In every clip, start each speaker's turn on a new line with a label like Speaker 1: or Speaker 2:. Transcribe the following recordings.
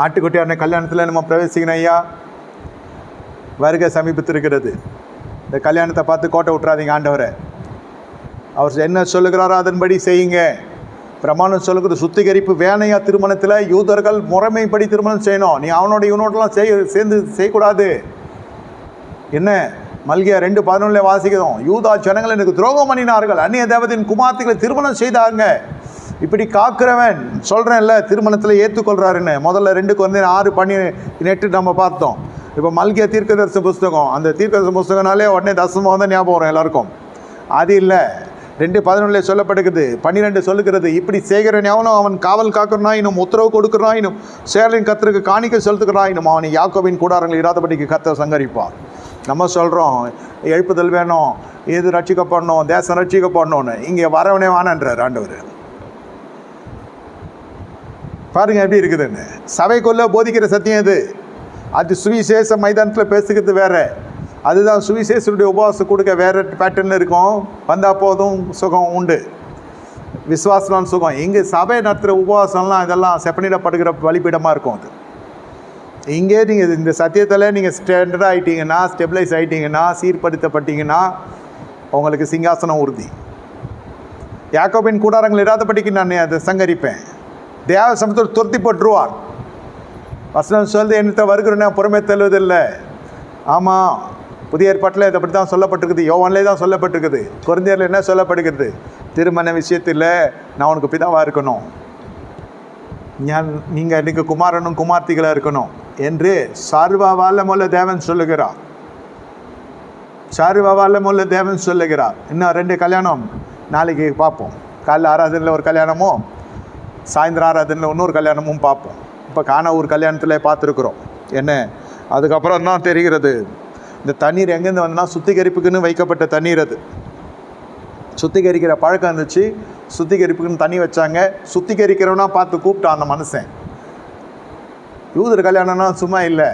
Speaker 1: ஆட்டுக்குட்டியான கல்யாணத்தில் நம்ம பிரவேசிக்கணும் ஐயா. வருகை சமீபத்திருக்கிறது. இந்த கல்யாணத்தை பார்த்து கோட்டை விட்டுறாதீங்க ஆண்டவரை. அவர் என்ன சொல்லுகிறாரோ அதன்படி செய்யுங்க. பிரமாணம் சொல்லுகிறது சுத்திகரிப்பு வேணையா. திருமணத்தில் யூதர்கள் முறைமைப்படி திருமணம் செய்யணும். நீ அவனோட இவனோடலாம் சேர்ந்து செய்யக்கூடாது. என்ன மல்கியா 2:11 வாசிக்கிறோம். யூதா ஜனங்கள் எனக்கு துரோகம் பண்ணினார்கள், அந்நிய தேவத்தின் குமார்த்திகளை திருமணம் செய்தாங்க. இப்படி காக்கிறவன் சொல்கிறேன்ல திருமணத்தில் ஏற்றுக்கொள்கிறாருன்னு. முதல்ல 2 Corinthians 6:18 நம்ம பார்த்தோம். இப்போ மல்கியா தீர்க்கதரிசன புஸ்தகம். அந்த தீர்க்கதரிசன புஸ்தகனாலே உடனே தசமம் வந்து ஞாபகம் வரும் எல்லாருக்கும். அது இல்லை, 2:11 சொல்லப்படுகிறது. 12 சொல்லுகிறது, இப்படி செய்கிறவன் எவனும் அவன் காவல் காக்கிறனா இன்னும் உத்தரவு கொடுக்குறா இன்னும் சேரலின் கர்த்தருக்கு காணிக்கை செலுத்துக்கிறா இன்னும் அவனை யாக்கோபின் கூடாரங்கள் இராதபடிக்கு கர்த்தர் சங்கரிப்பார். நம்ம சொல்கிறோம் எழுப்புதல் வேணும், இது ரட்சிக்கப்படணும், தேசம் ரட்சிக்கப்படணும்னு. இங்கே வரவனே வானன்றார் ஆண்டவர். பாருங்க எப்படி இருக்குதுன்னு. சபைக்குள்ளே போதிக்கிற சத்தியம் இது. அது சுவிசேஷ மைதானத்தில் பேசுகிறது வேறு. அதுதான் சுவிசேஷனுடைய உபவாசம் கொடுக்க வேறு பேட்டர்ன் இருக்கும். வந்தால் போதும் சுகம் உண்டு, விசுவாசம் சுகம். இங்கே சபை நடத்துகிற உபவாசம்லாம் இதெல்லாம் செப்பனிடப்படுகிற வழிபீடமாக இருக்கும். அது இங்கே நீங்கள் இந்த சத்தியத்தில் நீங்கள் ஸ்டாண்டர்டாக ஆகிட்டீங்கன்னா, ஸ்டெபிளைஸ் ஆகிட்டீங்கன்னா, சீர்படுத்தப்பட்டீங்கன்னா உங்களுக்கு சிங்காசனம் உறுதி. யாக்கோபின் கூடாரங்கள் இராதபடிக்கு நான் அதை சங்கரிப்பேன். தேவ சமூகத்தில் துரத்தி போட்டுருவார். வசனம் சொல்லுது, என்னத்தை வருகிறேன்னா புறமே தள்ளுவதில்லை. ஆமாம், புதிய ஏற்பாட்டில் இதை அப்படி தான் சொல்லப்பட்டிருக்குது. யோவான்லே தான் சொல்லப்பட்டிருக்குது. கொரிந்தியரில் என்ன சொல்லப்படுகிறது? திருமண விஷயத்தில் நான் உனக்கு பிதாவாக இருக்கணும், நீங்கள் இன்றைக்கு குமாரனும் குமார்த்திகளாக இருக்கணும் என்று சர்வ வல்லமையுள்ள தேவன் சொல்லுகிறார். சர்வ வல்லமையுள்ள தேவன் சொல்லுகிறார். இன்னும் 2 கல்யாணம் நாளைக்கு பார்ப்போம். காலைல ஆராதனையில் ஒரு கல்யாணமும் சாயந்தரம் ஆராதனையில் இன்னொரு கல்யாணமும் பார்ப்போம். இப்போ கானாவூர் கல்யாணத்தில் பார்த்துருக்குறோம். என்ன அதுக்கப்புறம் தான் தெரிகிறது இந்த தண்ணீர் எங்கேருந்து வந்ததுன்னா சுத்திகரிப்புக்குன்னு வைக்கப்பட்ட தண்ணீர். அது சுத்திகரிக்கிற பழக்கம் இருந்துச்சு. சுத்திகரிப்புக்குன்னு தண்ணி வச்சாங்க. சுத்திகரிக்கிறவனா பார்த்து கூப்பிட்டான் அந்த மனுஷன். யூதர் கல்யாணம்னா சும்மா இல்லை.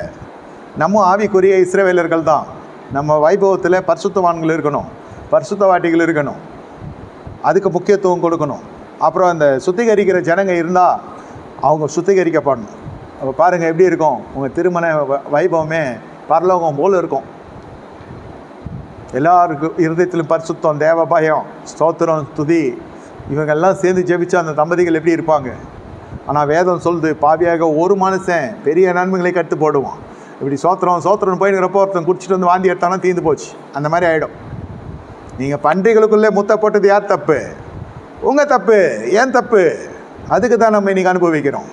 Speaker 1: நம்ம ஆவிக்குரிய இஸ்ரவேலர்கள் தான். நம்ம வைபவத்தில் பரிசுத்தவான்கள் இருக்கணும், பரிசுத்தவாட்டிகள் இருக்கணும். அதுக்கு முக்கியத்துவம் கொடுக்கணும். அப்புறம் அந்த சுத்திகரிக்கிற ஜனங்க இருந்தால் அவங்க சுத்திகரிக்கப்படணும். அப்போ பாருங்கள் எப்படி இருக்கும் உங்கள் திருமண வைபவமே பரலோகம் போல் இருக்கும். எல்லாருக்கும் இருதயத்திலும் பரிசுத்தம், தேவ பயம், ஸ்தோத்திரம், துதி இவங்கெல்லாம் சேர்ந்து ஜெபிச்சா அந்த தம்பதிகள் எப்படி இருப்பாங்க. ஆனால் வேதம் சொல்லுது, பாவியாக ஒரு மனுஷன் பெரிய நன்மைகளை கட்டு போடுவான். இப்படி சோத்திரம் போயினுக்கிறப்போ ஒருத்தன் குடிச்சிட்டு வந்து வாந்தி எடுத்தானா தீர்ந்து போச்சு. அந்த மாதிரி ஆகிடும். நீங்கள் பன்றிகளுக்குள்ளே முத்த போட்டது யார் தப்பு? உங்கள் தப்பு. ஏன் தப்பு? அதுக்கு தான் நம்ம இன்றைக்கி அனுபவிக்கிறோம்.